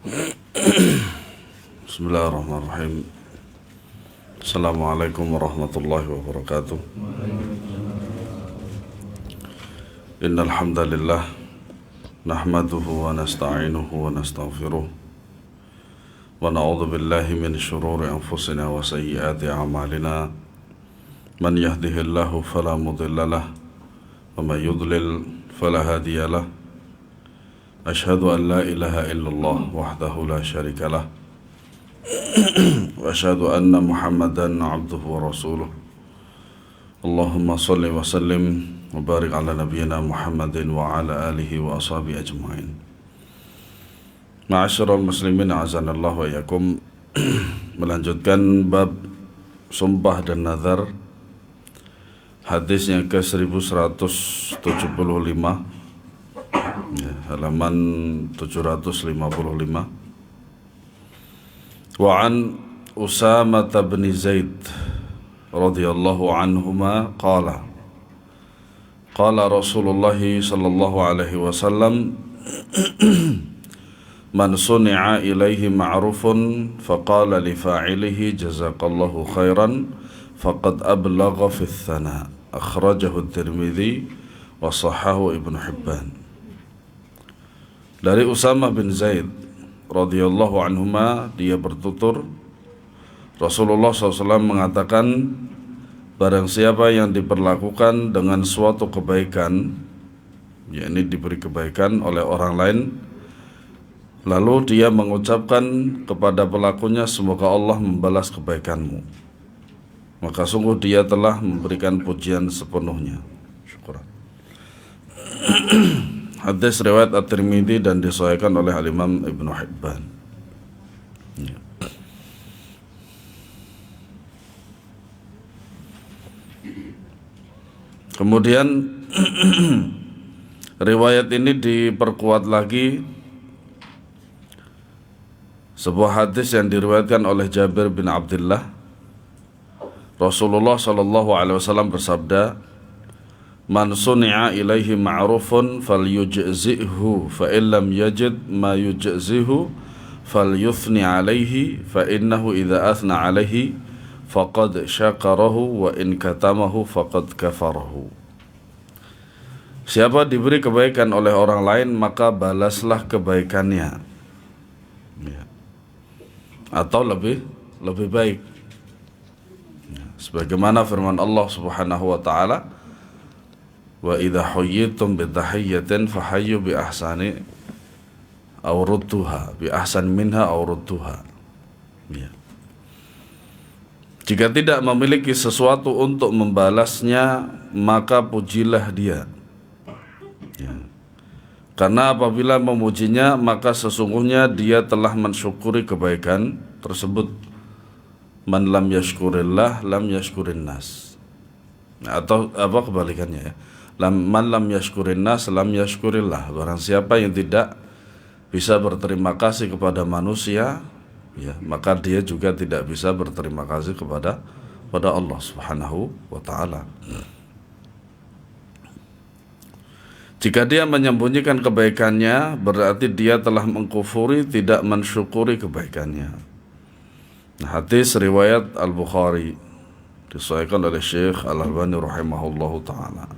Bismillahirrahmanirrahim. Assalamualaikum warahmatullahi wabarakatuh. Innal hamdalillah nahmaduhu wa nasta'inuhu wa nastaghfiruh wa na'udzu billahi min shururi anfusina wa sayyiati a'malina. Man yahdihillahu fala mudilla lahu wa man yudlil fala hadiya lahu. Ashhadu an la ilaha illallah wahdahu la syarika lah wa ashhadu anna Muhammadan abduhu wa rasuluh. Allahumma salli wa sallim wa barik ala nabiyyina Muhammadin wa ala alihi wa ashabihi ajma'in. Ma'asyiral muslimin azanallahu wa iyyakum. Melanjutkan bab sumpah dan nazar, hadis yang ke 1175, halaman 755. Wa an Usamah bin Zaid radhiyallahu anhuma qala Rasulullah sallallahu alaihi wasallam man suni'a ilaihi ma'rufun faqala li fa'ilihi jazakallahu khairan faqad ablagha fi tsana. Akhrajahu at-Tirmidzi wa sahhahu Ibnu Hibban. Dari Usamah bin Zaid radhiyallahu anhuma, dia bertutur Rasulullah SAW mengatakan, barang siapa yang diperlakukan dengan suatu kebaikan, yakni diberi kebaikan oleh orang lain, lalu dia mengucapkan kepada pelakunya, semoga Allah membalas kebaikanmu, maka sungguh dia telah memberikan pujian sepenuhnya. Syukur. Hadis riwayat At-Tirmidzi dan disahihkan oleh Al-Imam Ibnu Hibban. Ya. Kemudian riwayat ini diperkuat lagi sebuah hadis yang diriwayatkan oleh Jabir bin Abdullah. Rasulullah sallallahu alaihi wasallam bersabda, man suni'a ilaihi ma'rufun falyujzihu fa illam yajid ma yujzihu falyuthni alaihi fa innahu idza athna alaihi faqad syakarahu wa in katamahu faqad kafarahu. Siapa diberi kebaikan oleh orang lain, maka balaslah kebaikannya, ya. Atau lebih baik, ya. Sebagaimana firman Allah Subhanahu wa taala, wa idza huyyitum bi tahiyyatin fahayyu bi ahsani aw rudduha bi ahsan minha aw rudduha. Ya. Jika tidak memiliki sesuatu untuk membalasnya, maka pujilah dia. Ya. Karena apabila memujinya, maka sesungguhnya dia telah mensyukuri kebaikan tersebut. Man lam yashkurillah lam yashkurin nas. Atau apa kebalikannya, ya? Man lam yashkurin nas lam yashkurillah. Barang siapa yang tidak bisa berterima kasih kepada manusia, ya, maka dia juga tidak bisa berterima kasih kepada Allah Subhanahu wa taala. Jika dia menyembunyikan kebaikannya, berarti dia telah mengkufuri, tidak mensyukuri kebaikannya. Nah, hadis riwayat Al-Bukhari, disahihkan oleh Syekh Al-Albani rahimahullahu taala.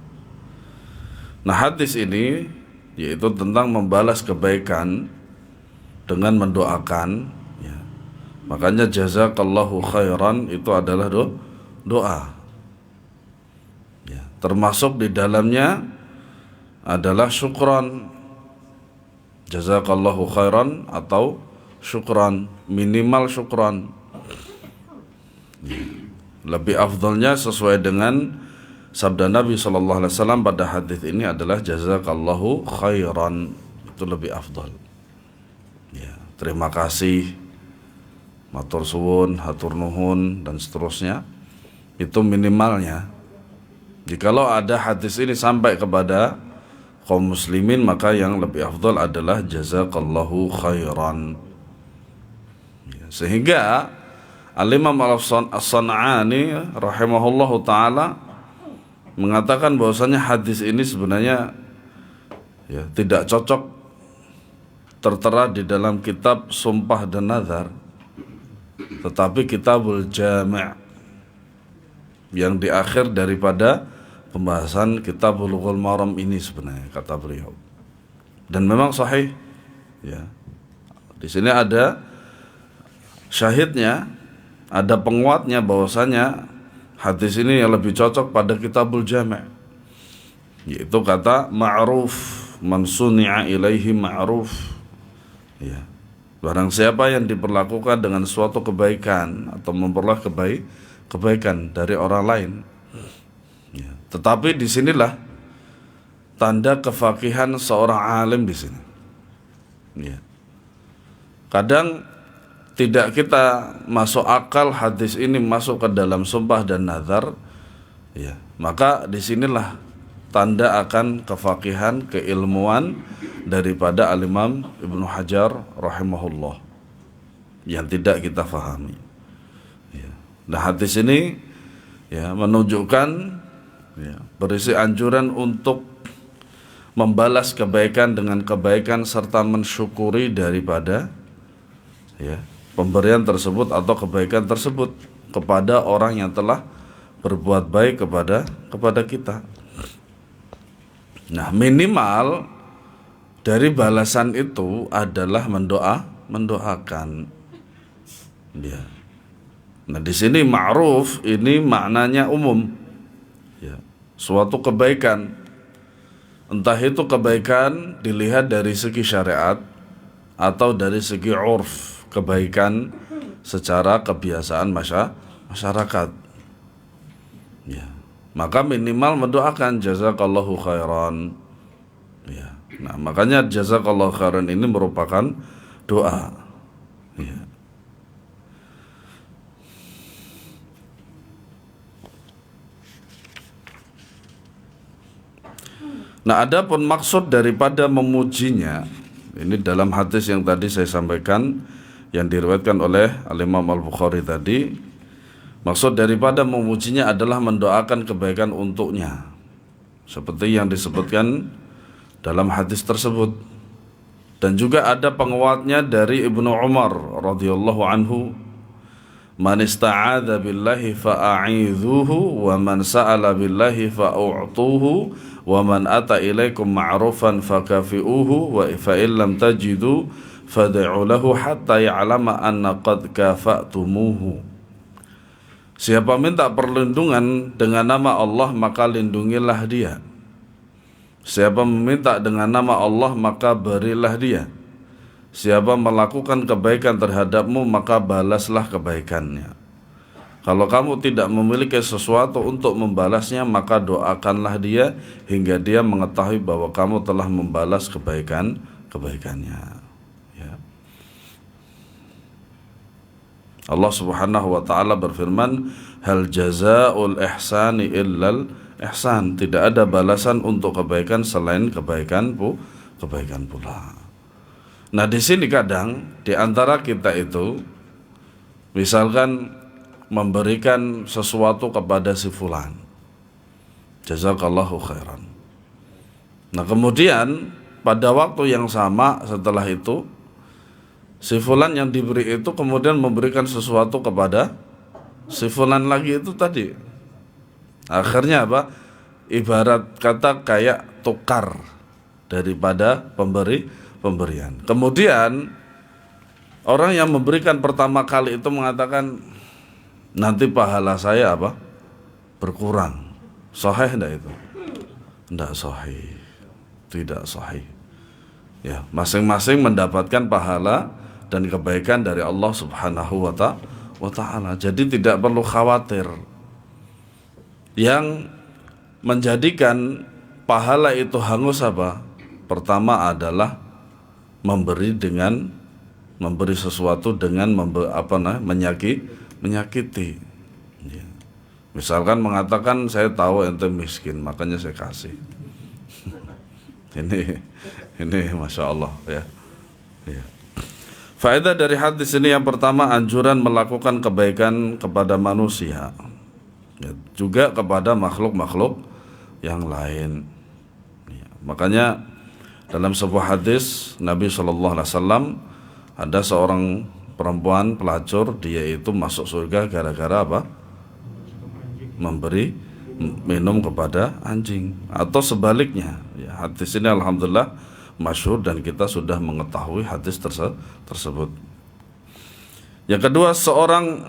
Nah, hadis ini yaitu tentang membalas kebaikan dengan mendoakan, ya. Makanya jazakallahu khairan itu adalah doa. Ya, termasuk di dalamnya adalah syukran. Jazakallahu khairan atau syukran, minimal syukran. Ya. Lebih afdalnya sesuai dengan sabda Nabi SAW pada hadis ini adalah jazakallahu khairan, itu lebih afdal. Ya, terima kasih, matur suwun, hatur nuhun, dan seterusnya. Itu minimalnya. Jikalau ada hadis ini sampai kepada kaum muslimin, maka yang lebih afdal adalah jazakallahu khairan. Ya, sehingga Al-Imam As-San'ani rahimahullahu ta'ala mengatakan bahwasanya hadis ini sebenarnya, ya, tidak cocok tertera di dalam kitab Sumpah dan Nazar, tetapi Kitabul Jami' yang di akhir daripada pembahasan Kitab Bulughul Maram ini sebenarnya, kata beliau. Dan memang sahih, ya. Di sini ada syahidnya, ada penguatnya bahwasanya hadis ini yang lebih cocok pada Kitabul Jami', yaitu kata ma'ruf, man suni'a ilaihi ma'ruf, ya. Barang siapa yang diperlakukan dengan suatu kebaikan atau memperoleh kebaikan dari orang lain, ya. Tetapi disinilah tanda kefakihan seorang alim di sini, ya. Kadang tidak kita masuk akal hadis ini masuk ke dalam sumpah dan nazar, ya. Maka disinilah tanda akan kefakihan, keilmuan daripada Al-Imam Ibnu Hajar rahimahullah yang tidak kita fahami, ya. Nah, hadis ini, ya, menunjukkan, ya, berisi anjuran untuk membalas kebaikan dengan kebaikan serta mensyukuri daripada, ya, pemberian tersebut atau kebaikan tersebut kepada orang yang telah berbuat baik kepada kita. Nah, minimal dari balasan itu adalah mendoakan, ya. Nah, di sini ma'ruf ini maknanya umum, ya, suatu kebaikan. Entah itu kebaikan dilihat dari segi syariat atau dari segi urf, kebaikan secara kebiasaan masyarakat, ya. Maka minimal mendoakan jazakallahu khairan, ya. Nah, makanya jazakallahu khairan ini merupakan doa, ya. Nah, adapun maksud daripada memujinya, ini dalam hadis yang tadi saya sampaikan yang diriwayatkan oleh Al-Imam Al-Bukhari tadi, maksud daripada memujinya adalah mendoakan kebaikan untuknya, seperti yang disebutkan dalam hadis tersebut. Dan juga ada penguatnya dari Ibnu Umar radhiyallahu anhu, man ista'adza billahi fa'a'idzuhu wa man sa'ala billahi fa'u'tuhu wa man ata ilaikum ma'rufan fakafi'uhu wa fa in lam tajidu fad'u lahu hatta ya'lama anna qad kafa'tumuhu. Siapa minta perlindungan dengan nama Allah, maka lindungilah dia. Siapa meminta dengan nama Allah, maka berilah dia. Siapa melakukan kebaikan terhadapmu, maka balaslah kebaikannya. Kalau kamu tidak memiliki sesuatu untuk membalasnya, maka doakanlah dia hingga dia mengetahui bahwa kamu telah membalas kebaikannya, ya. Allah Subhanahu wa taala berfirman, hal jazaa'ul ihsani illal ihsan. Tidak ada balasan untuk kebaikan selain kebaikan pula. Nah, di sini kadang di antara kita itu misalkan memberikan sesuatu kepada si fulan, jazakallahu khairan. Nah, kemudian pada waktu yang sama setelah itu si fulan yang diberi itu kemudian memberikan sesuatu kepada si fulan lagi itu tadi. Akhirnya apa? Ibarat kata kayak tukar daripada pemberian. Kemudian orang yang memberikan pertama kali itu mengatakan, nanti pahala saya apa? Berkurang. Sahih enggak itu? Enggak sahih. Tidak sahih. Ya, masing-masing mendapatkan pahala dan kebaikan dari Allah Subhanahu wa taala. Jadi tidak perlu khawatir. Yang menjadikan pahala itu hangus apa? Pertama adalah memberi sesuatu dengan menyakiti. Ya. Misalkan mengatakan, saya tahu ente miskin, makanya saya kasih. ini masya Allah, ya. Ya. Faedah dari hadis ini yang pertama, anjuran melakukan kebaikan kepada manusia, ya, juga kepada makhluk-makhluk yang lain, ya. Makanya Dalam sebuah hadis Nabi SAW, ada seorang perempuan pelacur, dia itu masuk surga gara-gara apa? Memberi minum kepada anjing, atau sebaliknya. Ya, hadis ini alhamdulillah masyhur dan kita sudah mengetahui hadis tersebut. Yang kedua, seorang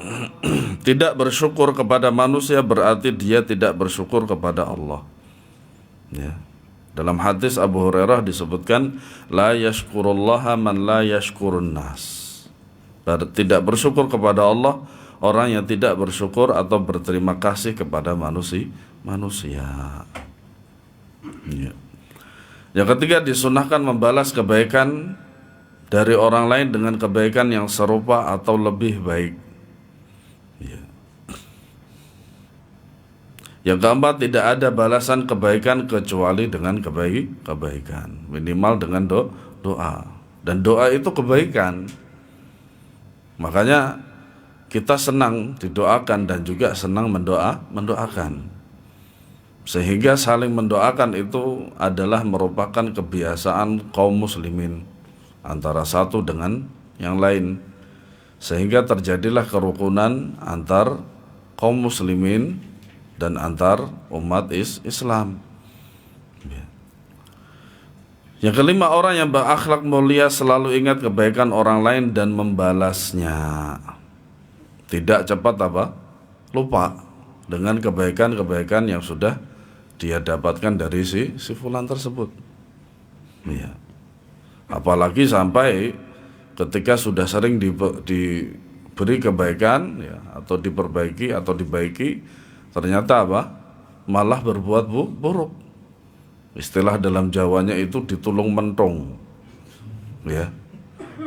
tidak bersyukur kepada manusia berarti dia tidak bersyukur kepada Allah. Ya. Dalam hadis Abu Hurairah disebutkan, la yashkurullaha man la yashkurun nas. Tidak bersyukur kepada Allah orang yang tidak bersyukur atau berterima kasih kepada manusia. Ya. Yang ketiga, disunahkan membalas kebaikan dari orang lain dengan kebaikan yang serupa atau lebih baik. Ya. Yang keempat, tidak ada balasan kebaikan kecuali dengan kebaikan, minimal dengan doa. Dan doa itu kebaikan. Makanya kita senang didoakan dan juga senang mendoakan. Sehingga saling mendoakan itu adalah merupakan kebiasaan kaum muslimin antara satu dengan yang lain. Sehingga terjadilah kerukunan antar kaum muslimin dan antar umat Islam. Yang kelima, orang yang berakhlak mulia selalu ingat kebaikan orang lain dan membalasnya. Tidak cepat lupa dengan kebaikan-kebaikan yang sudah dia dapatkan dari si fulan tersebut. Ya. Apalagi sampai ketika sudah sering diberi kebaikan, ya, atau diperbaiki atau dibaiki, ternyata malah berbuat buruk. Istilah dalam Jawanya itu ditulung mentung. Ya.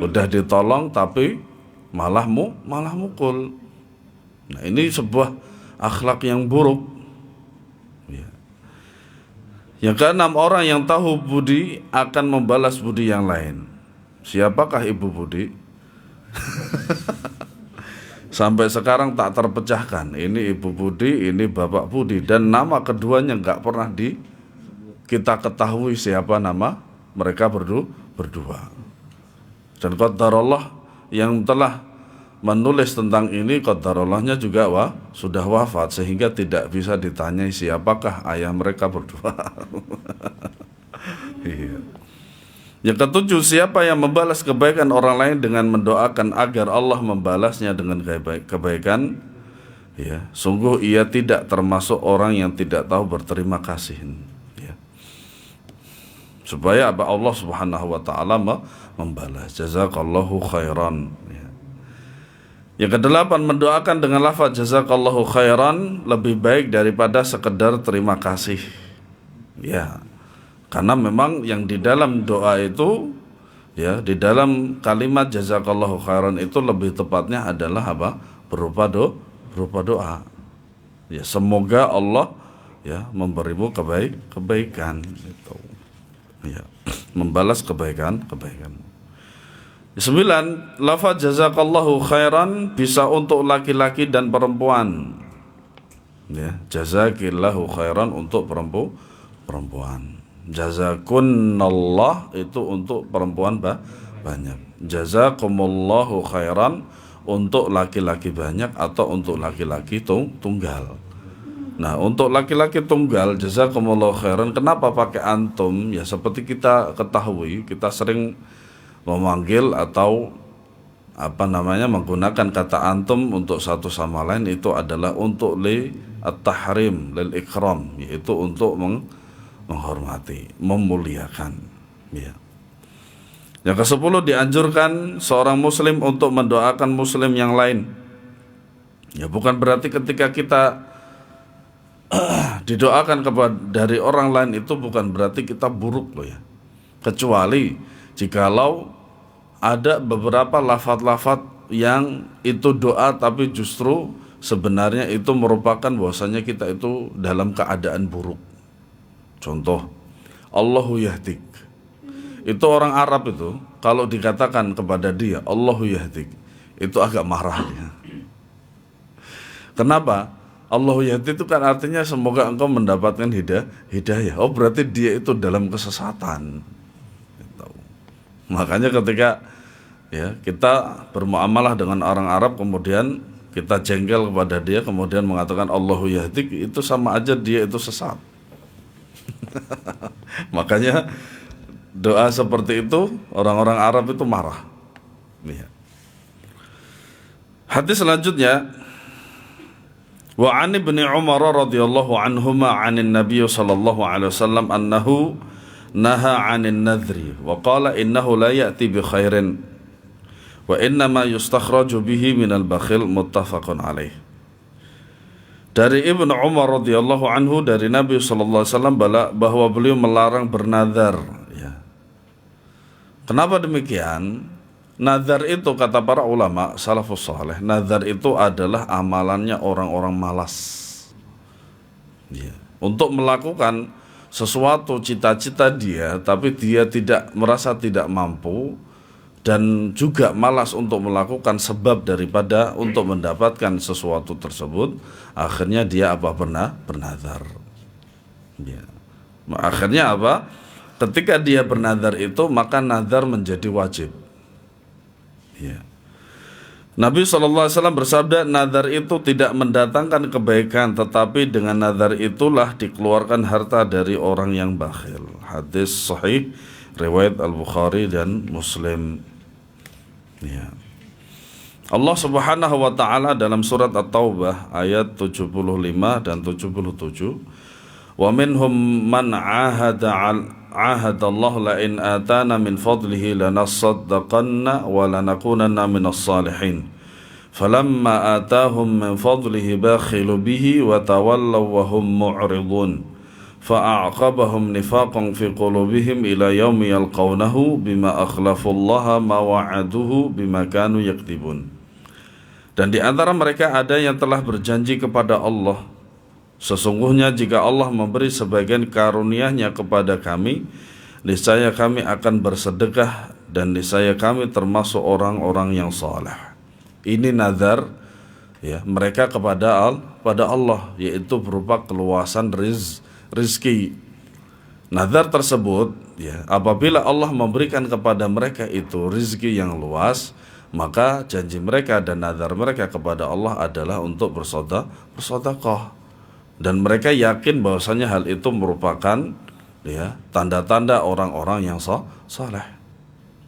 Udah ditolong tapi malah mukul. Nah, ini sebuah akhlak yang buruk. Ya. Yang keenam, orang yang tahu budi akan membalas budi yang lain. Siapakah Ibu Budi? Sampai sekarang tak terpecahkan. Ini Ibu Budi, ini Bapak Budi, dan nama keduanya nggak pernah kita ketahui siapa nama mereka berdua. Dan qadarullah yang telah menulis tentang ini, qadarallahnya juga sudah wafat, sehingga tidak bisa ditanyai siapakah ayah mereka berdua. Iya. Yang ketujuh, siapa yang membalas kebaikan orang lain dengan mendoakan agar Allah membalasnya dengan kebaikan, ya, sungguh ia tidak termasuk orang yang tidak tahu berterima kasih. Ya. Supaya Allah Subhanahu wa taala membalas. Jazakallahu khairan. Ya. Yang kedelapan, mendoakan dengan lafaz jazakallahu khairan lebih baik daripada sekedar terima kasih. Ya. Karena memang yang di dalam doa itu, ya, di dalam kalimat jazakallahu khairan itu lebih tepatnya adalah berupa doa. Ya, semoga Allah, ya, memberimu kebaikan gitu. Ya, membalas kebaikan. Sembilan, lafaz jazakallahu khairan bisa untuk laki-laki dan perempuan. Ya, jazakillahu khairan untuk perempuan. Jazakunallah itu untuk perempuan banyak. Jazakumullahu khairan untuk laki-laki banyak atau untuk laki-laki tunggal. Nah, untuk laki-laki tunggal jazakumullahu khairan, kenapa pakai antum? Ya, seperti kita ketahui, kita sering memanggil atau menggunakan kata antum untuk satu sama lain itu adalah untuk at-tahrim, lil ikram, yaitu untuk menghormati, memuliakan. Ya. Yang ke-10, dianjurkan seorang muslim untuk mendoakan muslim yang lain. Ya, bukan berarti ketika kita didoakan dari orang lain itu bukan berarti kita buruk loh ya. Kecuali jikalau ada beberapa lafaz-lafaz yang itu doa tapi justru sebenarnya itu merupakan bahwasanya kita itu dalam keadaan buruk. Contoh, Allahu yahdik. Itu orang Arab itu kalau dikatakan kepada dia Allahu yahdik, itu agak marah dia. Kenapa? Allahu yahdik itu kan artinya semoga engkau mendapatkan hidayah. Oh, berarti dia itu dalam kesesatan. Makanya ketika ya kita bermuamalah dengan orang Arab kemudian kita jengkel kepada dia kemudian mengatakan Allahu yahdik, itu sama aja dia itu sesat. Makanya doa seperti itu orang-orang Arab itu marah. Ya. Hadis selanjutnya, wa 'an Ibnu Umar radhiyallahu anhuma 'anil Nabiy sallallahu alaihi wasallam annahu naha 'anil nadhri wa qala innahu la ya'ti bi khairin wa innama yustakhraju bihi minal bakhil, muttafaqun alaih. Dari Ibnu Umar radhiyallahu anhu dari Nabi sallallahu alaihi wasallam bahwa beliau melarang bernazar ya. Kenapa demikian? Nazar itu kata para ulama salafus saleh, nazar itu adalah amalannya orang-orang malas ya. Untuk melakukan sesuatu cita-cita dia tapi dia tidak merasa tidak mampu dan juga malas untuk melakukan sebab daripada untuk mendapatkan sesuatu tersebut, akhirnya dia apa? Bernazar ya. Akhirnya apa? Ketika dia bernazar itu maka nazar menjadi wajib ya. Nabi SAW bersabda, nazar itu tidak mendatangkan kebaikan, tetapi dengan nazar itulah dikeluarkan harta dari orang yang bakhil. Hadis sahih riwayat Al-Bukhari dan Muslim ya. Allah Subhanahu wa taala dalam surat At-Taubah ayat 75 dan 77, wa minhum man ahadallahu la in atana min fadlihi lanasaddaqanna wa lanakunanna minas salihin falamma atahum min fadlihi bakhilu bihi wa tawallaw wa hum mu'ridun fa'aqabahum nifaqan fi qulubihim ila yaumi yalqawnahu bima akhlafullaha ma wa'aduhu bima kanu yaktibun. Dan di antara mereka ada yang telah berjanji kepada Allah, sesungguhnya jika Allah memberi sebagian karunia-Nya kepada kami, niscaya kami akan bersedekah dan niscaya kami termasuk orang-orang yang saleh. Ini nazar ya mereka kepada Allah, yaitu berupa keluasan rizki. Nazar tersebut ya, apabila Allah memberikan kepada mereka itu rizki yang luas, maka janji mereka dan nazar mereka kepada Allah adalah untuk bersedekah. Dan mereka yakin bahwasanya hal itu merupakan ya tanda-tanda orang-orang yang saleh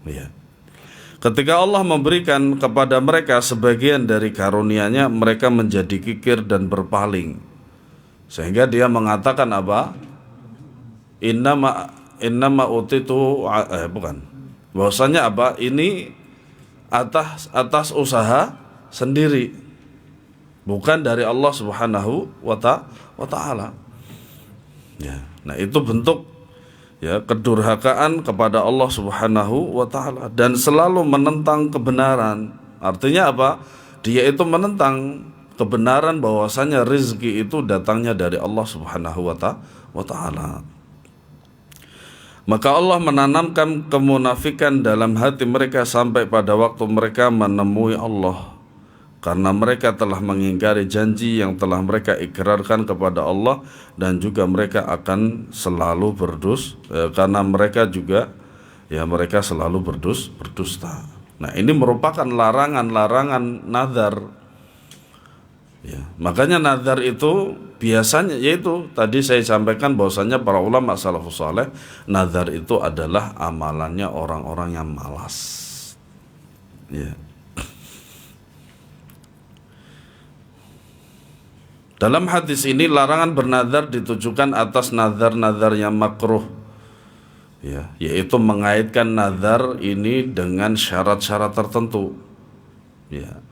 ya. Ketika Allah memberikan kepada mereka sebagian dari karunia-Nya, mereka menjadi kikir dan berpaling. Sehingga dia mengatakan apa? Innama utitu bahwasanya apa? Ini atas usaha sendiri, bukan dari Allah Subhanahu wa taala. Ya. Nah, itu bentuk ya kedurhakaan kepada Allah Subhanahu wa taala dan selalu menentang kebenaran. Artinya apa? Dia itu menentang kebenaran bahwasanya rezeki itu datangnya dari Allah Subhanahu wa taala. Maka Allah menanamkan kemunafikan dalam hati mereka sampai pada waktu mereka menemui Allah, karena mereka telah mengingkari janji yang telah mereka ikrarkan kepada Allah, dan juga mereka akan selalu karena mereka juga ya mereka selalu berdusta. Nah, ini merupakan larangan nazar ya. Makanya nazar itu biasanya yaitu tadi saya sampaikan bahwasanya para ulama salafus saleh, nazar itu adalah amalannya orang-orang yang malas ya. Dalam hadis ini larangan bernazar ditujukan atas nazar-nazar yang makruh ya, yaitu mengaitkan nazar ini dengan syarat-syarat tertentu ya.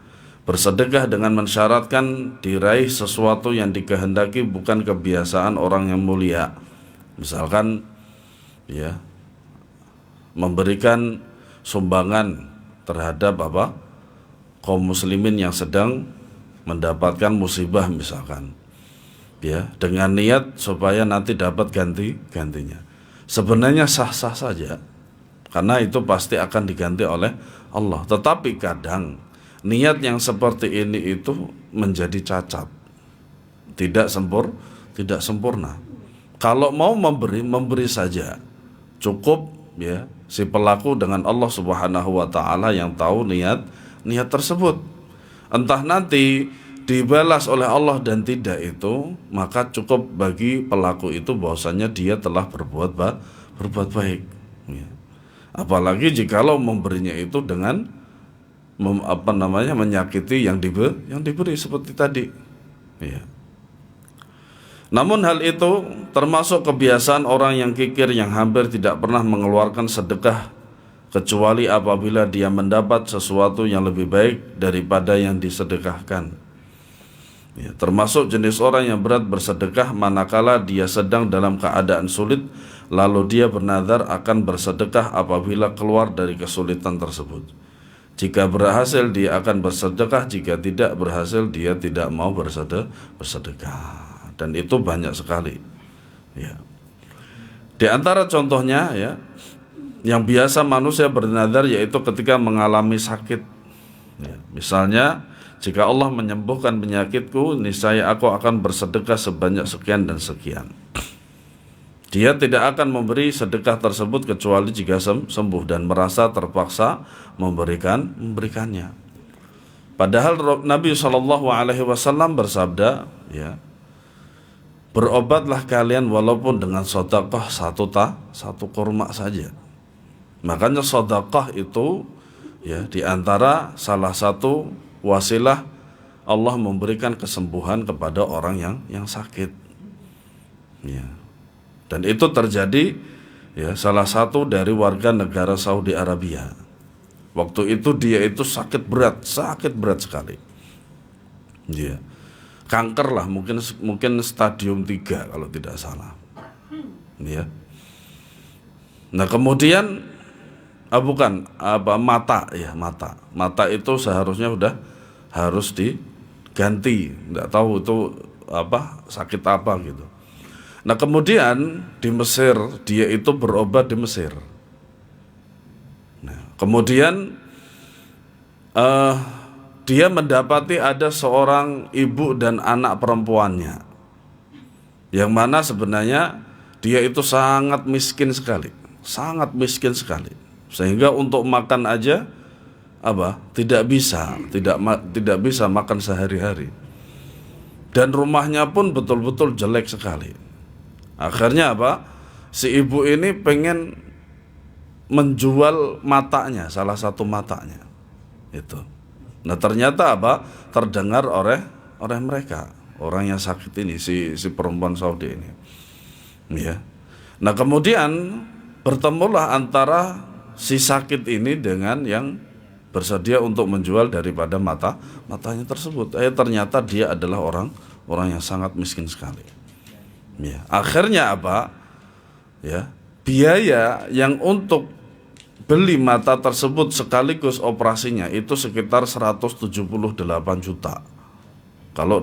Bersedekah dengan mensyaratkan diraih sesuatu yang dikehendaki, bukan kebiasaan orang yang mulia. Misalkan ya memberikan sumbangan terhadap kaum muslimin yang sedang mendapatkan musibah misalkan ya, dengan niat supaya nanti dapat gantinya. Sebenarnya sah-sah saja karena itu pasti akan diganti oleh Allah. Tetapi kadang niat yang seperti ini itu menjadi cacat, tidak sempurna. Kalau mau memberi saja, cukup ya si pelaku dengan Allah Subhanahu wa taala yang tahu niat tersebut. Entah nanti dibalas oleh Allah dan tidak itu, maka cukup bagi pelaku itu bahwasanya dia telah berbuat baik. Ya. Apalagi jikalau memberinya itu dengan menyakiti yang diberi seperti tadi. Ya. Namun hal itu termasuk kebiasaan orang yang kikir yang hampir tidak pernah mengeluarkan sedekah kecuali apabila dia mendapat sesuatu yang lebih baik daripada yang disedekahkan. Ya, termasuk jenis orang yang berat bersedekah manakala dia sedang dalam keadaan sulit, lalu dia bernazar akan bersedekah apabila keluar dari kesulitan tersebut. Jika berhasil dia akan bersedekah, jika tidak berhasil dia tidak mau bersedekah. Dan itu banyak sekali. Ya. Di antara contohnya ya, yang biasa manusia bernazar yaitu ketika mengalami sakit. Ya. Misalnya, jika Allah menyembuhkan penyakitku, niscaya aku akan bersedekah sebanyak sekian dan sekian. Dia tidak akan memberi sedekah tersebut kecuali jika sembuh dan merasa terpaksa memberikannya. Padahal Nabi SAW bersabda, ya, berobatlah kalian walaupun dengan sedekah satu kurma saja. Makanya sedekah itu ya di antara salah satu wasilah Allah memberikan kesembuhan kepada orang yang sakit. Ya. Dan itu terjadi ya salah satu dari warga negara Saudi Arabia. Waktu itu dia itu sakit berat sekali. Ya. Kanker lah, mungkin stadium 3 kalau tidak salah. Ya. Nah, kemudian mata itu seharusnya harus diganti. Enggak tahu itu sakit apa gitu. Nah, kemudian di Mesir dia itu berobat di Mesir. Nah, kemudian dia mendapati ada seorang ibu dan anak perempuannya, yang mana sebenarnya dia itu sangat miskin sekali, sehingga untuk makan aja tidak bisa makan sehari-hari, dan rumahnya pun betul-betul jelek sekali. Akhirnya si ibu ini pengen menjual matanya, salah satu matanya itu. Nah, ternyata terdengar oleh mereka, orang yang sakit ini, si perempuan Saudi ini. Ya. Nah, kemudian bertemulah antara si sakit ini dengan yang bersedia untuk menjual daripada matanya tersebut. Ternyata dia adalah orang yang sangat miskin sekali. Ya. Akhirnya ya, biaya yang untuk beli mata tersebut sekaligus operasinya itu sekitar 178 juta. Kalau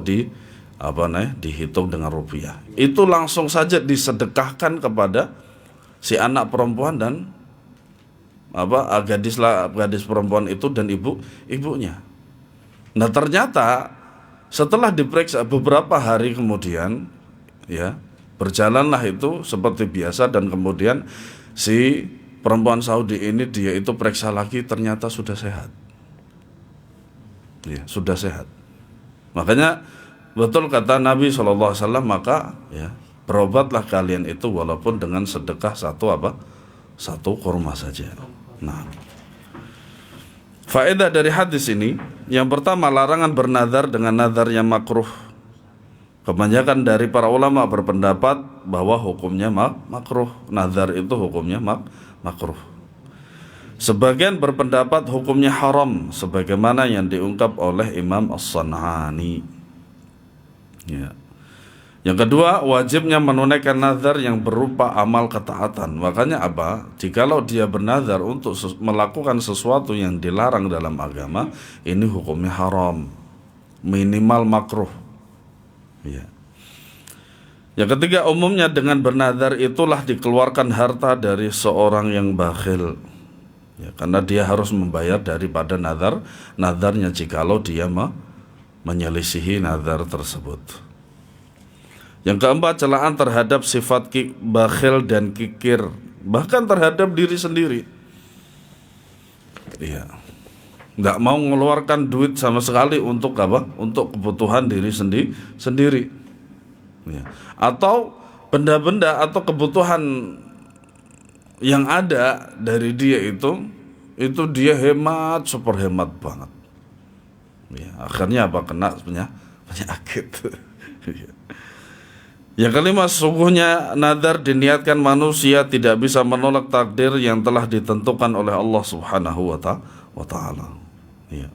dihitung dengan rupiah. Itu langsung saja disedekahkan kepada si anak perempuan dan gadis perempuan itu dan ibunya. Nah, ternyata setelah diperiksa beberapa hari kemudian, ya, berjalanlah itu seperti biasa, dan kemudian si perempuan Saudi ini dia itu periksa lagi, ternyata sudah sehat. Ya, sudah sehat. Makanya betul kata Nabi SAW, maka ya, berobatlah kalian itu walaupun dengan sedekah satu kurma saja. Nah, faedah dari hadis ini, yang pertama, larangan bernazar dengan nazar yang makruh. Kebanyakan dari para ulama berpendapat bahwa hukumnya makruh. Nazar itu hukumnya makruh. Sebagian berpendapat hukumnya haram, sebagaimana yang diungkap oleh Imam As-San'ani. Ya. Yang kedua, wajibnya menunaikan nazar yang berupa amal ketaatan. Makanya jikalau dia bernazar untuk melakukan sesuatu yang dilarang dalam agama, ini hukumnya haram, minimal makruh. Ya. Yang ketiga, umumnya dengan bernazar itulah dikeluarkan harta dari seorang yang bakhil. Ya, karena dia harus membayar daripada nazarnya jikalau dia menyelisihi nazar tersebut. Yang keempat, celaan terhadap sifat bakhil dan kikir, bahkan terhadap diri sendiri. Iya. Nggak mau mengeluarkan duit sama sekali untuk apa? Untuk kebutuhan diri sendiri. Ya. Atau benda-benda atau kebutuhan yang ada dari dia itu dia hemat, super hemat banget. Ya, akhirnya apa? Kena penyakit. Yang kelima, sesungguhnya nazar diniatkan manusia tidak bisa menolak takdir yang telah ditentukan oleh Allah Subhanahu wa taala. Ya.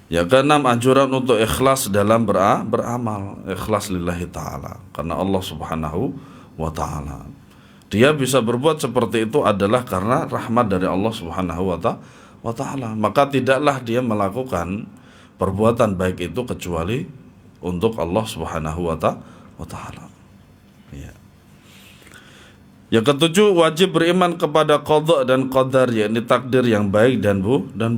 Yang keenam, anjuran untuk ikhlas dalam beramal, ikhlas lillahi taala, karena Allah Subhanahu wa taala. Dia bisa berbuat seperti itu adalah karena rahmat dari Allah Subhanahu wa taala. Maka tidaklah dia melakukan perbuatan baik itu kecuali untuk Allah Subhanahu wa taala. Ya. Yang ketujuh, wajib beriman kepada qada dan qadar, yakni takdir yang baik dan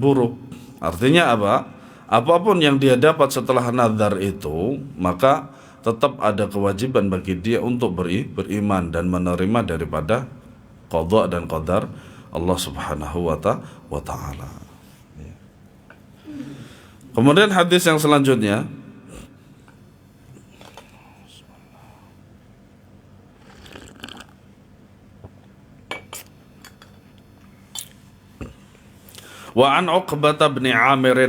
buruk. Artinya apa? Apapun yang dia dapat setelah nazar itu, maka tetap ada kewajiban bagi dia untuk beriman dan menerima daripada qada dan qadar Allah Subhanahu wa taala. Ya. Kemudian hadis yang selanjutnya, wa an Uqbah bin Amir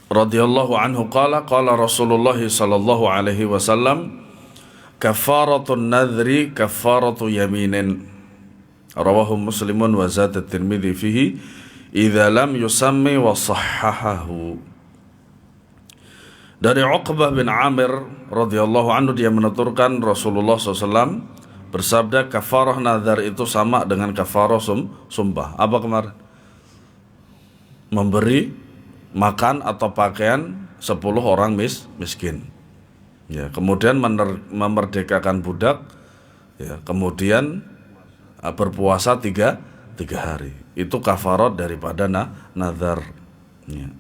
radhiyallahu anhu qala Rasulullah sallallahu alaihi wasallam, kafaratun nadhri kafaratu yaminin, rawahu Muslimun wa zada Tirmidzi fihi idza lam yusammi wa sahhahahu. Dari Uqbah bin Amir radhiyallahu anhu, dia menuturkan Rasulullah SAW bersabda, kafarah nazar itu sama dengan kafarah sumpah. Apa kemarin? Memberi makan atau pakaian 10 orang miskin. Ya, kemudian memerdekakan budak. Ya, kemudian berpuasa 3 hari. Itu kafarat daripada nazar. Ya.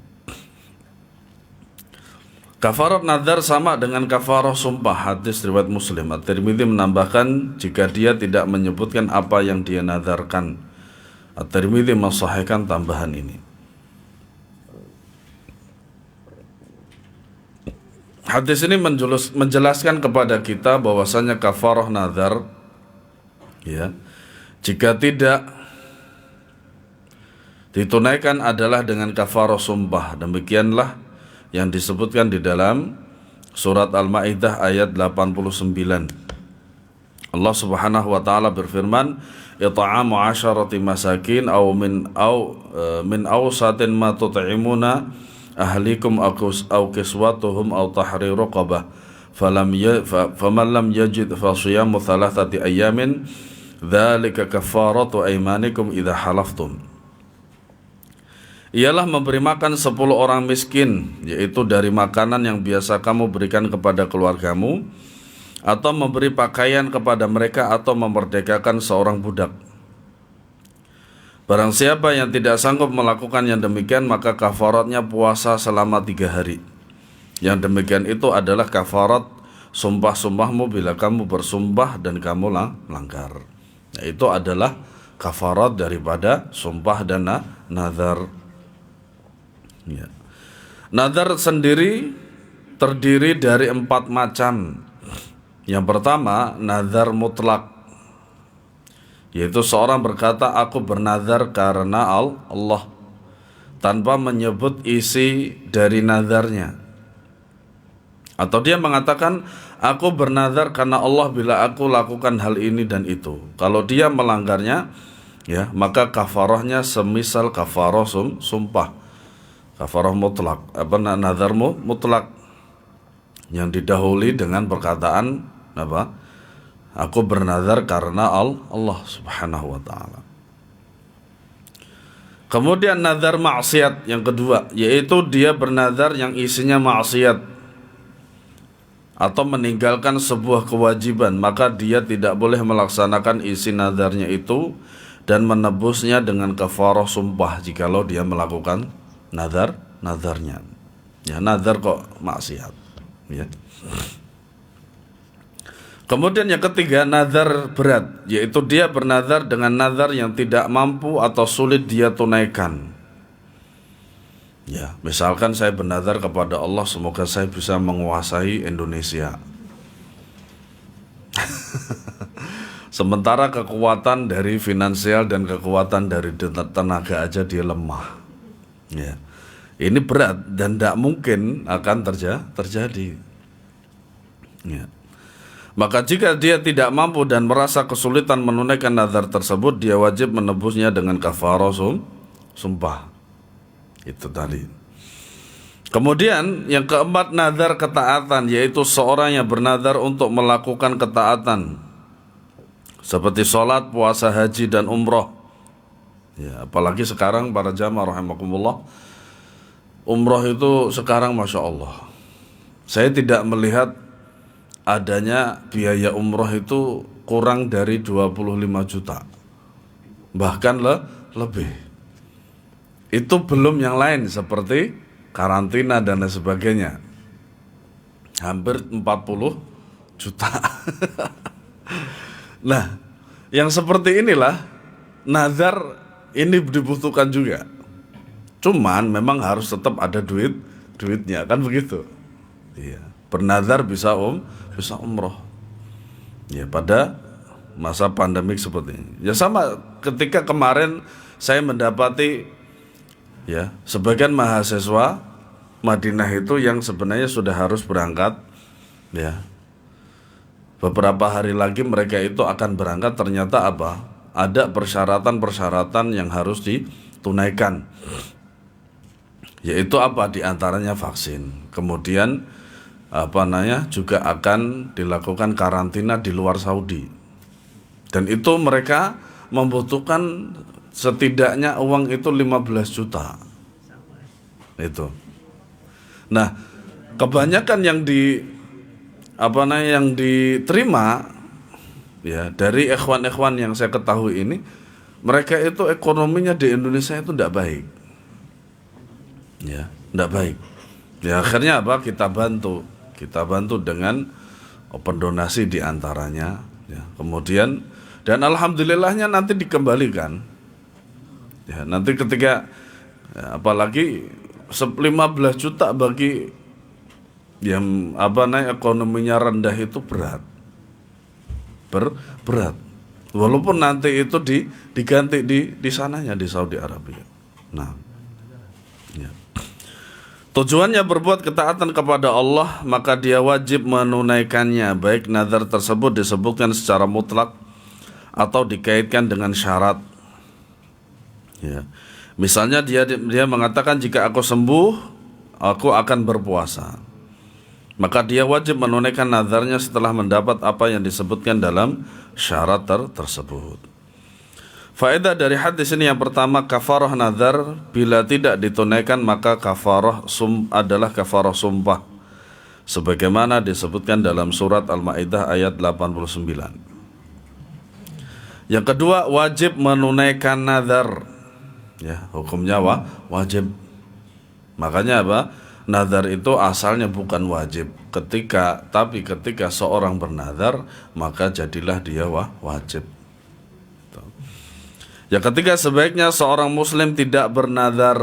Kafarat nazar sama dengan kafarah sumpah. Hadis riwayat Muslim. At-Tirmidzi menambahkan jika dia tidak menyebutkan apa yang dia nazarkan. At-Tirmidzi mensahihkan tambahan ini. Hadis ini menjelaskan kepada kita bahwasanya kafarah nazar, ya, jika tidak ditunaikan adalah dengan kafarah sumpah. Demikianlah yang disebutkan di dalam surat Al-Maidah ayat 89. Allah Subhanahu wa taala berfirman, "It'amu 'asharati masakin aw min awsatin ma tut'imuna ahlikum aw kiswatuhum aw tahriru raqabah faman lam yajid fa siyamu thalathati ayamin dzalika kafaratu aymanikum idza halaftum." Ialah memberi makan 10 orang miskin, yaitu dari makanan yang biasa kamu berikan kepada keluargamu, atau memberi pakaian kepada mereka, atau memerdekakan seorang budak. Barang siapa yang tidak sanggup melakukan yang demikian, maka kafaratnya puasa selama 3 hari. Yang demikian itu adalah kafarat sumpah-sumpahmu bila kamu bersumpah dan kamu langgar. Nah, itu adalah kafarat daripada sumpah dan nazar. Ya. Nazar sendiri terdiri dari 4 macam. Yang pertama, nazar mutlak, yaitu seorang berkata, aku bernazar karena Allah, tanpa menyebut isi dari nazarnya. Atau dia mengatakan, aku bernazar karena Allah bila aku lakukan hal ini dan itu. Kalau dia melanggarnya, ya, maka kafarahnya semisal kafarah sumpah. Kafarah mutlak, nazar mutlak, yang didahului dengan perkataan apa? Aku bernazar karena Allah Subhanahu wa taala. Kemudian nazar maksiat yang kedua, yaitu dia bernazar yang isinya maksiat atau meninggalkan sebuah kewajiban, maka dia tidak boleh melaksanakan isi nazarnya itu dan menebusnya dengan kafarah sumpah jikalau dia melakukan nazarnya. Ya, nazar kok maksiat, ya. Kemudian yang ketiga, nazar berat, yaitu dia bernazar dengan nazar yang tidak mampu atau sulit dia tunaikan. Ya, misalkan saya bernazar kepada Allah, semoga saya bisa menguasai Indonesia. Sementara kekuatan dari finansial dan kekuatan dari tenaga aja dia lemah. Ya, ini berat dan tidak mungkin akan terjadi. Ya. Maka jika dia tidak mampu dan merasa kesulitan menunaikan nazar tersebut, dia wajib menebusnya dengan kafarah sumpah. Itu tadi. Kemudian yang keempat, nazar ketaatan, yaitu seorang yang bernazar untuk melakukan ketaatan seperti sholat, puasa, haji, dan umroh. Ya, apalagi sekarang para jamaah rahimakumullah, umroh itu sekarang Masya Allah, saya tidak melihat adanya biaya umroh itu kurang dari 25 juta, bahkan lebih. Itu belum yang lain seperti karantina dan lain sebagainya, hampir 40 juta. Nah, yang seperti inilah nazar ini dibutuhkan juga. Cuman memang harus tetap ada duitnya, kan begitu. Iya, bernazar bisa umroh. Ya, pada masa pandemik seperti ini. Ya sama ketika kemarin saya mendapati ya sebagian mahasiswa Madinah itu yang sebenarnya sudah harus berangkat, ya. Beberapa hari lagi mereka itu akan berangkat, ternyata apa? Ada persyaratan-persyaratan yang harus ditunaikan. Yaitu apa? Di antaranya vaksin. Kemudian juga akan dilakukan karantina di luar Saudi. Dan itu mereka membutuhkan setidaknya uang itu 15 juta. Itu. Nah, kebanyakan yang diterima ya dari ikhwan-ikhwan yang saya ketahui ini, mereka itu ekonominya di Indonesia itu tidak baik. Ya, tidak baik. Ya, akhirnya apa? Kita bantu dengan open donasi di antaranya, ya. Kemudian dan alhamdulillahnya nanti dikembalikan. Ya, nanti ketika ya, apalagi 15 juta bagi yang ekonominya rendah itu berat. Berat. Walaupun nanti itu diganti di sananya di Saudi Arabia. Nah, ya. Tujuannya berbuat ketaatan kepada Allah, maka dia wajib menunaikannya, baik nazar tersebut disebutkan secara mutlak atau dikaitkan dengan syarat. Ya. Misalnya dia mengatakan jika aku sembuh, aku akan berpuasa. Maka dia wajib menunaikan nazarnya setelah mendapat apa yang disebutkan dalam syarat tersebut. Faedah dari hadis ini yang pertama, kafarah nazar bila tidak ditunaikan maka kafarah adalah kafarah sumpah, sebagaimana disebutkan dalam surat Al-Maidah ayat 89. Yang kedua, wajib menunaikan nazar. Ya, hukumnya wajib. Makanya apa? Nazar itu asalnya bukan wajib. Tapi ketika seorang bernazar, maka jadilah dia wajib. Yang ketiga, sebaiknya seorang muslim tidak bernazar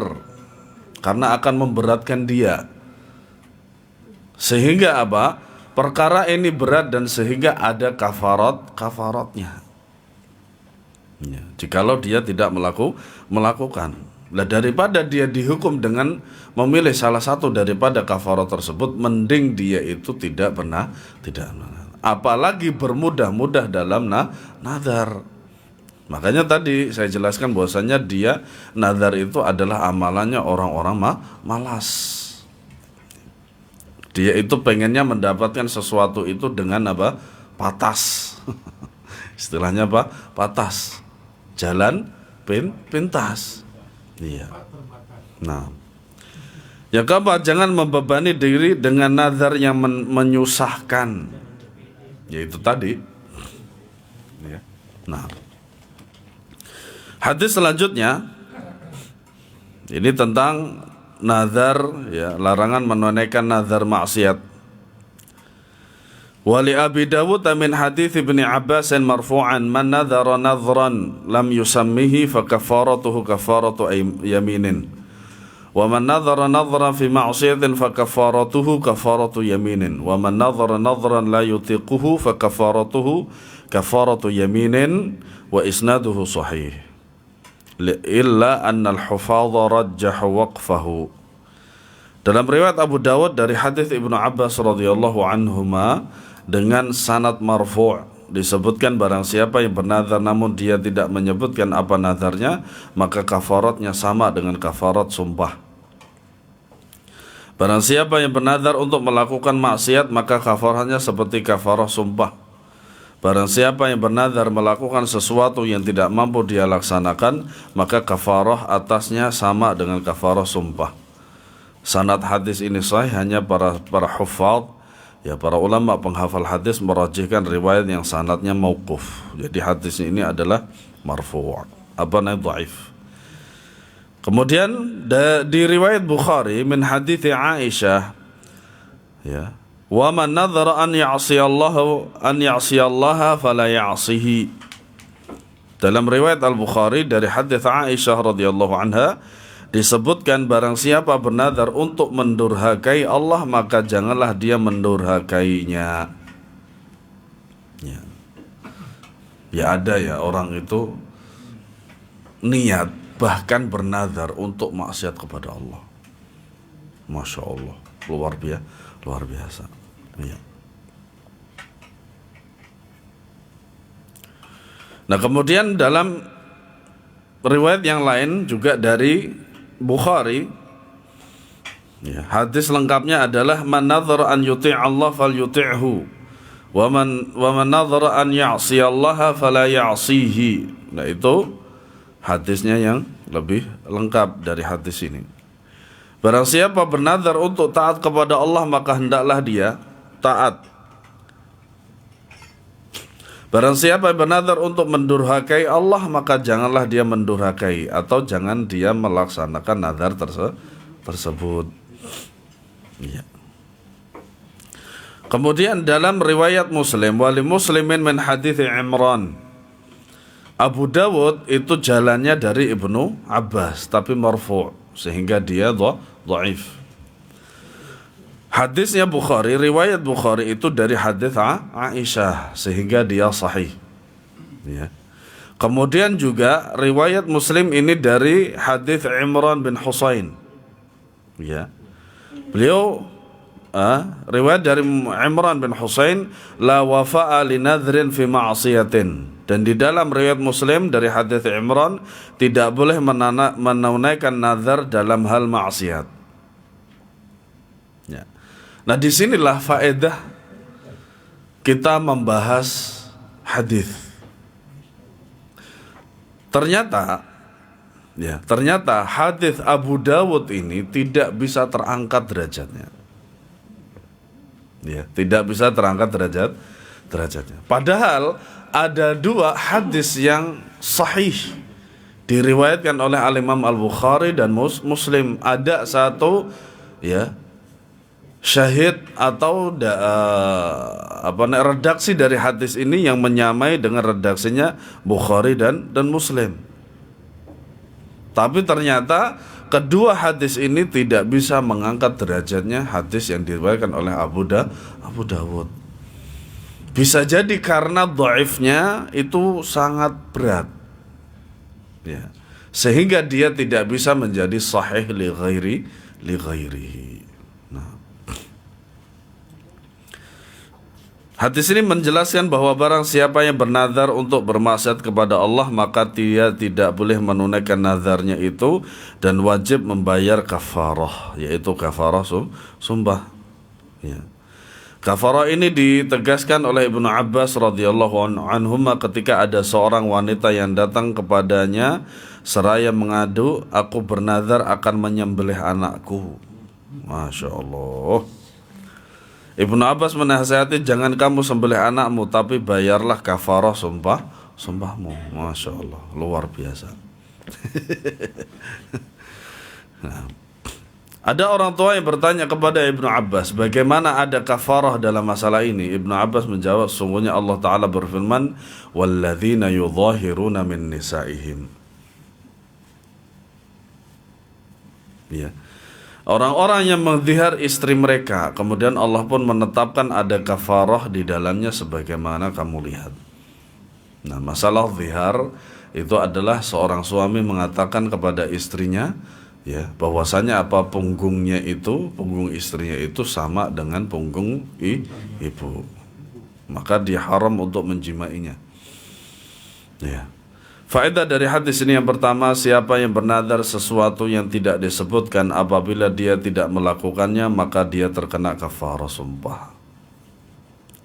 karena akan memberatkan dia. Sehingga apa? Perkara ini berat dan sehingga ada kafaratnya. Ya, jikalau dia tidak melakukan. Nah, daripada dia dihukum dengan memilih salah satu daripada kafarat tersebut, mending dia itu tidak apalagi bermudah-mudah dalam nazar. Makanya tadi saya jelaskan bahwasanya dia nazar itu adalah amalannya orang-orang malas. Dia itu pengennya mendapatkan sesuatu itu dengan apa? Patas. Istilahnya apa? Patas. Jalan pintas. Iya. Nah, yang keempat, jangan membebani diri dengan nazar yang menyusahkan. Yaitu tadi. Ya. Nah, hadis selanjutnya ini tentang nazar, ya, larangan menunaikan nazar maksiat. Wali Abi Dawud min hadits Ibnu Abbas marfu'an man nadhara nadhran lam yusammihi fa kafaratuhu kafaratu yaminin wa man nadhara nadhran fi ma'siyatin fa kafaratuhu kafaratu yaminin wa man nadhara nadhran la yutiquhu fa kafaratuhu kafaratu yaminin wa isnaduhu sahih illa anna al-hufadha rajjaha waqfahu. Dalam riwayat Abu Dawud dari hadis Ibnu Abbas radhiyallahu anhuma dengan sanad marfu' disebutkan barang siapa yang bernazar namun dia tidak menyebutkan apa nazarnya, maka kafaratnya sama dengan kafarat sumpah. Barang siapa yang bernazar untuk melakukan maksiat, maka kafaratnya seperti kafarah sumpah. Barang siapa yang bernazar melakukan sesuatu yang tidak mampu dia laksanakan, maka kafarah atasnya sama dengan kafarah sumpah. Sanad hadis ini sahih, hanya para hufadz, ya para ulama penghafal hadis merajihkan riwayat yang sanadnya mauquf. Jadi hadis ini adalah marfu', dhaif. Kemudian di riwayat Bukhari min hadits Aisyah, ya, wa man nadhara an ya'siyallaha fala ya'sihi. Dalam riwayat Al-Bukhari dari hadits Aisyah radhiyallahu anha disebutkan barang siapa bernazar untuk mendurhakai Allah, maka janganlah dia mendurhakainya. Ya ada ya orang itu niat bahkan bernazar untuk maksiat kepada Allah. Masya Allah, luar biasa. Ya. Nah kemudian dalam riwayat yang lain juga dari Bukhari, ya, hadis lengkapnya adalah man nadhara an yuti' Allah falyuti'hu wa man nadhara an ya'si Allah fala ya'sihi. Nah itu hadisnya yang lebih lengkap dari hadis ini. Barang siapa bernazar untuk taat kepada Allah, maka hendaklah dia taat. Barang siapa bernazar untuk mendurhakai Allah, maka janganlah dia mendurhakai, atau jangan dia melaksanakan nazar tersebut. Ya. Kemudian dalam riwayat Muslim, wali Muslimin min hadits Imran. Abu Dawud itu jalannya dari Ibnu Abbas tapi marfu', sehingga dia dhaif. Hadisnya Bukhari, riwayat Bukhari itu dari hadis Aisyah, sehingga dia sahih. Ya. Kemudian juga riwayat Muslim ini dari hadis Imran bin Husain. Ya. Beliau riwayat dari Imran bin Husain, la wafa'a li nadhrin fi ma'siyatin. Dan di dalam riwayat Muslim dari hadis Imran, tidak boleh menunaikan nazar dalam hal maksiat. Ya. Nah disinilah faedah kita membahas hadis. Ternyata hadis Abu Dawud ini tidak bisa terangkat derajatnya. Ya, tidak bisa terangkat derajatnya. Padahal ada dua hadis yang sahih diriwayatkan oleh Al-Imam Al-Bukhari dan Muslim. Ada satu, ya, syahid atau redaksi dari hadis ini yang menyamai dengan redaksinya Bukhari dan Muslim. Tapi ternyata kedua hadis ini tidak bisa mengangkat derajatnya hadis yang diriwayatkan oleh Abu Dawud. Bisa jadi karena dhaifnya itu sangat berat, ya, sehingga dia tidak bisa menjadi sahih li ghairihi. Nah, hadis ini menjelaskan bahwa barang siapa yang bernazar untuk bermaksiat kepada Allah, maka dia tidak boleh menunaikan nazarnya itu dan wajib membayar kafarah, yaitu kafarah sumpah. Ya. Kafarah ini ditegaskan oleh Ibnu Abbas radhiyallahu anhuma ketika ada seorang wanita yang datang kepadanya seraya mengadu, aku bernazar akan menyembelih anakku. Masya Allah. Ibnu Abbas menasihati, jangan kamu sembelih anakmu, tapi bayarlah kafarah sumpahmu. Masya Allah, luar biasa. Nah, Ada orang tua yang bertanya kepada Ibnu Abbas, bagaimana ada kafarah dalam masalah ini? Ibnu Abbas menjawab, sungguhnya Allah Ta'ala berfirman, walladzina yudhahiruna min nisaihim. Ya. Orang-orang yang menzihar istri mereka, kemudian Allah pun menetapkan ada kafarah di dalamnya sebagaimana kamu lihat. Nah, masalah zihar itu adalah seorang suami mengatakan kepada istrinya, ya, bahwasanya punggung istrinya itu sama dengan punggung ibu, maka dia haram untuk menjimainya. Ya. Faedah dari hadis ini yang pertama, siapa yang bernadar sesuatu yang tidak disebutkan, apabila dia tidak melakukannya maka dia terkena kafarah sumpah.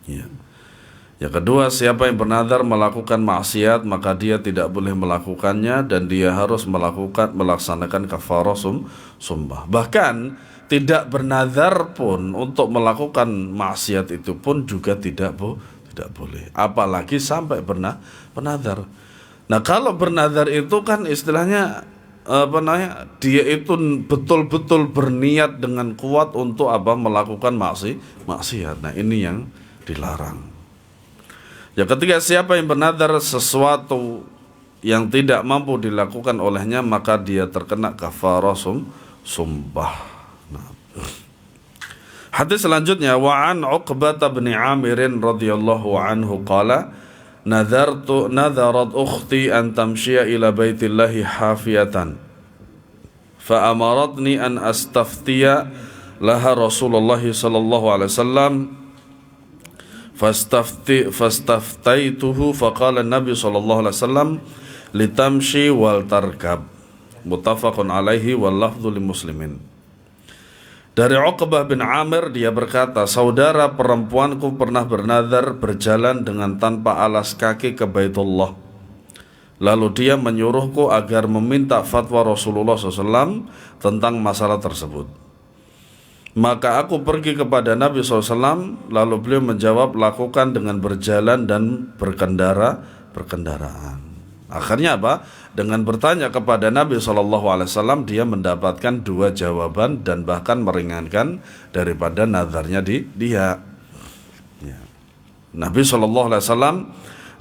Ya. Yang kedua, siapa yang bernadar melakukan maksiat maka dia tidak boleh melakukannya dan dia harus melaksanakan kafarah sumpah. Bahkan tidak bernadar pun untuk melakukan maksiat itu pun juga tidak boleh. Apalagi sampai bernadar. Nah, kalau bernadar itu kan istilahnya dia itu betul-betul berniat dengan kuat untuk melakukan maksiat. Nah, ini yang dilarang. Yang ketiga, siapa yang bernadar sesuatu yang tidak mampu dilakukan olehnya maka dia terkena kafarah sumpah. Nah. Hadis selanjutnya, wa an Uqbah bin Amir radhiyallahu anhu qala nadarat ukhti an tamshiya ila baitillahi hafiyatan fa amaratni an astaftiya laha Rasulullah sallallahu alaihi wasallam fastaftaituhu faqala Nabi sallallahu alaihi wasallam litamshi wal tarkab, muttafaqun alaihi wal lafdhu limuslimin. Dari Uqbah bin Amir, dia berkata, saudara perempuanku pernah bernadar berjalan dengan tanpa alas kaki ke Baitullah. Lalu dia menyuruhku agar meminta fatwa Rasulullah SAW tentang masalah tersebut. Maka aku pergi kepada Nabi SAW, lalu beliau menjawab, lakukan dengan berjalan dan berkendaraan. Akhirnya dengan bertanya kepada Nabi SAW, dia mendapatkan dua jawaban dan bahkan meringankan daripada nazarnya dia. Ya. Nabi SAW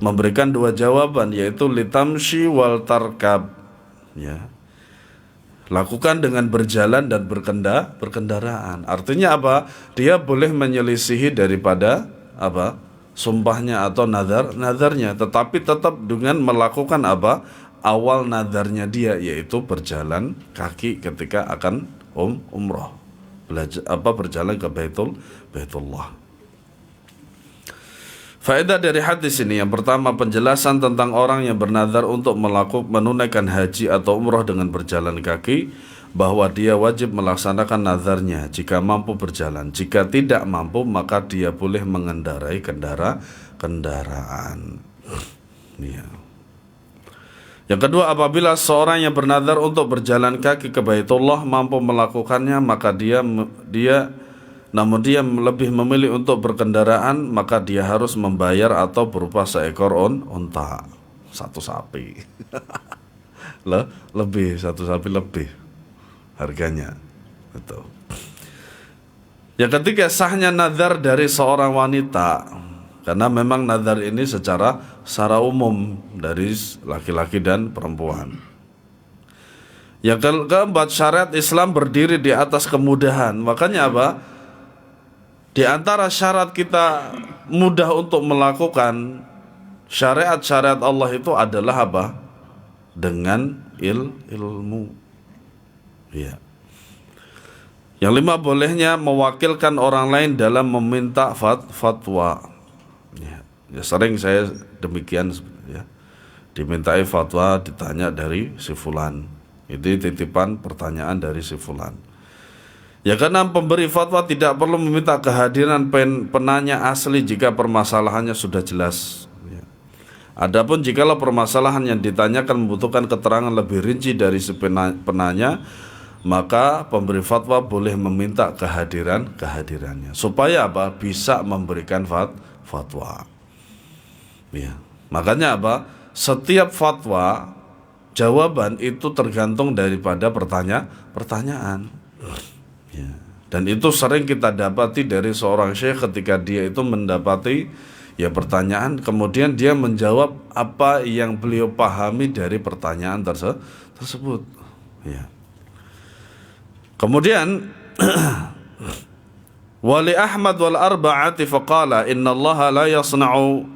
memberikan dua jawaban, yaitu litamshi wal tarkab. Ya. Lakukan dengan berjalan dan berkendaraan. Artinya dia boleh menyelisihi daripada sumpahnya atau nadarnya, tetapi tetap dengan melakukan awal nadarnya dia, yaitu berjalan kaki ketika akan umrah, berjalan ke Baitullah. Faedah dari hadis ini, yang pertama, penjelasan tentang orang yang bernadar untuk menunaikan haji atau umrah dengan berjalan kaki, bahwa dia wajib melaksanakan nadarnya jika mampu berjalan. Jika tidak mampu, maka dia boleh mengendarai kendaraan. Ya. Yang kedua, apabila seorang yang bernadar untuk berjalan kaki ke Baitullah mampu melakukannya, maka dia lebih memilih untuk berkendaraan, maka dia harus membayar atau berupa seekor unta, satu sapi. Satu sapi lebih harganya. Betul. Yang ketiga, sahnya nazar dari seorang wanita, karena memang nazar ini secara umum dari laki-laki dan perempuan. Yang keempat, syariat Islam berdiri di atas kemudahan. Makanya di antara syarat kita mudah untuk melakukan syariat-syariat Allah itu adalah dengan ilmu. Ya. Yang lima, bolehnya mewakilkan orang lain dalam meminta fatwa. Ya, sering saya demikian, ya. Dimintai fatwa, ditanya dari si fulan. Itu titipan pertanyaan dari si fulan. Ya, karena pemberi fatwa tidak perlu meminta kehadiran penanya asli jika permasalahannya sudah jelas. Ya. Adapun jikalau permasalahan yang ditanyakan membutuhkan keterangan lebih rinci dari si penanya, maka pemberi fatwa boleh meminta kehadirannya supaya bisa memberikan fatwa. Ya. Makanya setiap fatwa jawaban itu tergantung daripada pertanyaan. Ya. Dan itu sering kita dapati dari seorang syekh ketika dia itu mendapati ya pertanyaan, kemudian dia menjawab apa yang beliau pahami dari pertanyaan tersebut. Ya. Kemudian wali Ahmad wal arba'ati faqala inna Allah la yasna'u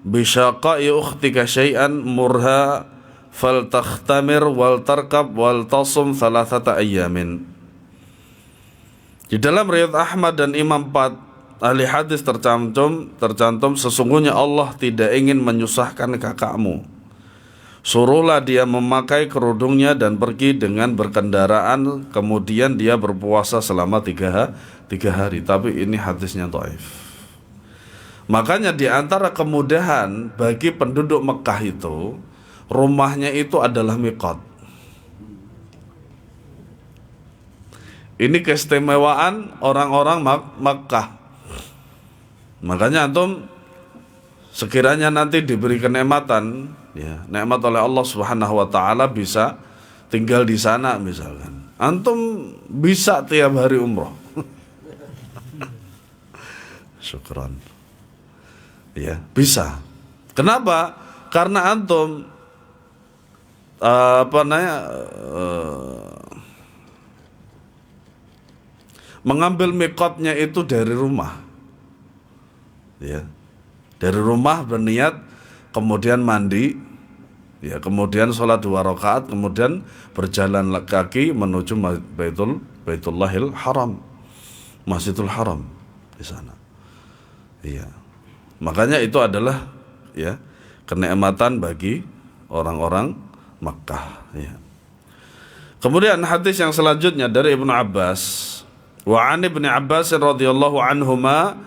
bisyaqai ukhtika syai'an murha faltakhtamir wal tarkab wal tasum thalathata ayyamin. Di dalam riwayat Ahmad dan Imam 4 ahli hadis tercantum sesungguhnya Allah tidak ingin menyusahkan kakakmu. Suruhlah dia memakai kerudungnya dan pergi dengan berkendaraan, kemudian dia berpuasa selama 3 hari. Tapi ini hadisnya dhaif. Makanya di antara kemudahan bagi penduduk Mekah itu, rumahnya itu adalah miqat. Ini keistimewaan orang-orang Makkah. Makanya antum sekiranya nanti diberi kenikmatan, ya, nikmat oleh Allah Subhanahu wa taala bisa tinggal di sana misalkan. Antum bisa tiap hari umroh. Syukran. Ya, bisa. Kenapa? Karena antum mengambil miqatnya itu dari rumah, ya, dari rumah berniat, kemudian mandi, ya, kemudian sholat 2 rakaat, kemudian berjalan kaki menuju Baitullahil Haram, Masjidul Haram di sana. Iya, makanya itu adalah ya kenikmatan bagi orang-orang Makkah. Ya. Kemudian hadis yang selanjutnya dari Ibnu Abbas. Wa 'an Ibnu Abbas radhiyallahu anhuma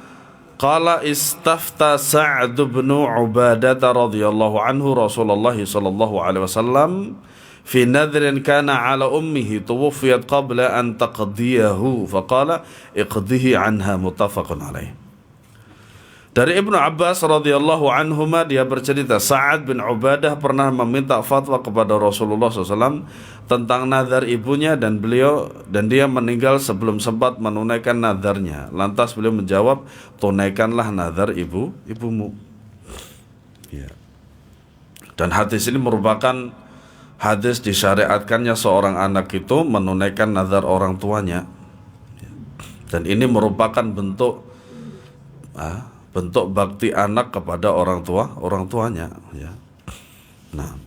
qala istafta Sa'd bin Ubadah radhiyallahu anhu Rasulullah sallallahu alaihi wasallam fi nadhrin kana 'ala ummihi tuwfiyat qabla an taqdiyahu faqala iqdihi 'anha muttafaqun alaih. Dari Ibnu Abbas radhiyallahu anhuma dia bercerita Sa'ad bin Ubadah pernah meminta fatwa kepada Rasulullah SAW tentang nazar ibunya dan dia meninggal sebelum sempat menunaikan nazarnya. Lantas beliau menjawab, tunaikanlah nazar ibumu. Ya. Dan hadis ini merupakan hadis disyariatkannya seorang anak itu menunaikan nazar orang tuanya. Dan ini merupakan bentuk bakti anak kepada orang tuanya, ya. Nah,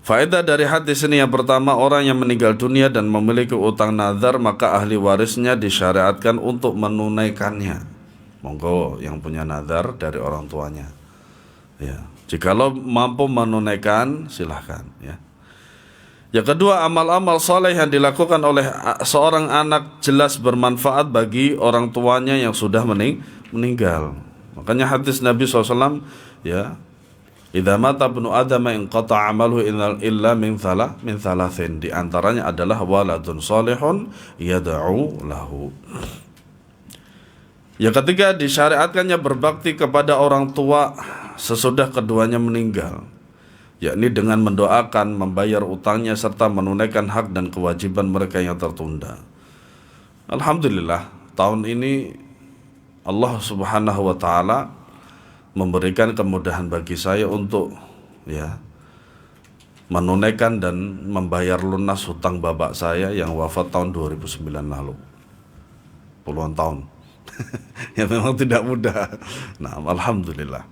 faedah dari hadis ini yang pertama, orang yang meninggal dunia dan memiliki utang nazar maka ahli warisnya disyariatkan untuk menunaikannya. Monggo yang punya nazar dari orang tuanya, ya. Jikalau mampu menunaikan silahkan, ya. Yang kedua, amal-amal soleh yang dilakukan oleh seorang anak jelas bermanfaat bagi orang tuanya yang sudah meninggal. Makanya hadis Nabi SAW, ya, idza mata ibnu adam inqata amaluhu illa min thalathin. Di antaranya adalah waladun salihun yad'u lahu. Yang ketiga, disyariatkannya berbakti kepada orang tua sesudah keduanya meninggal, yakni dengan mendoakan, membayar utangnya serta menunaikan hak dan kewajiban mereka yang tertunda. Alhamdulillah, tahun ini Allah Subhanahu wa taala memberikan kemudahan bagi saya untuk, ya, menunaikan dan membayar lunas hutang bapak saya yang wafat tahun 2009 lalu. Puluhan tahun. Ya memang tidak mudah. Nah, alhamdulillah.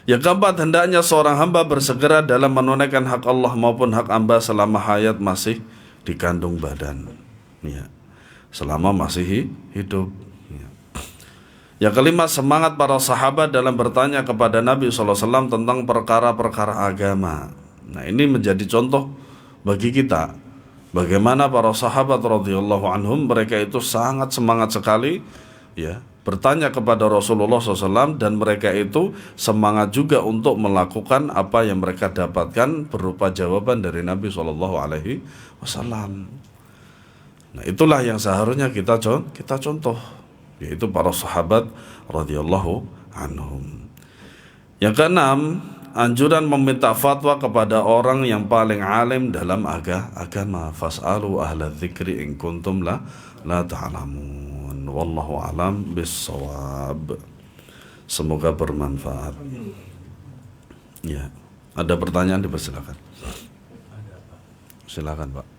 Yang keempat, hendaknya seorang hamba bersegera dalam menunaikan hak Allah maupun hak hamba selama hayat masih dikandung badan, ya, selama masih hidup. Yang kelima, semangat para sahabat dalam bertanya kepada Nabi SAW tentang perkara-perkara agama. Nah, ini menjadi contoh bagi kita. Bagaimana para sahabat radhiyallahu anhum, mereka itu sangat semangat sekali, ya, bertanya kepada Rasulullah SAW, dan mereka itu semangat juga untuk melakukan apa yang mereka dapatkan berupa jawaban dari Nabi SAW. Nah, itulah yang seharusnya kita contoh, yaitu para sahabat radhiyallahu anhum. Yang keenam, anjuran meminta fatwa kepada orang yang paling alim dalam agama. Fas'alu ahla dzikri in kuntum la ta'lamun. Wallahu alam bissawab. Semoga bermanfaat. Ya, ada pertanyaan dipersilakan. Silakan Pak.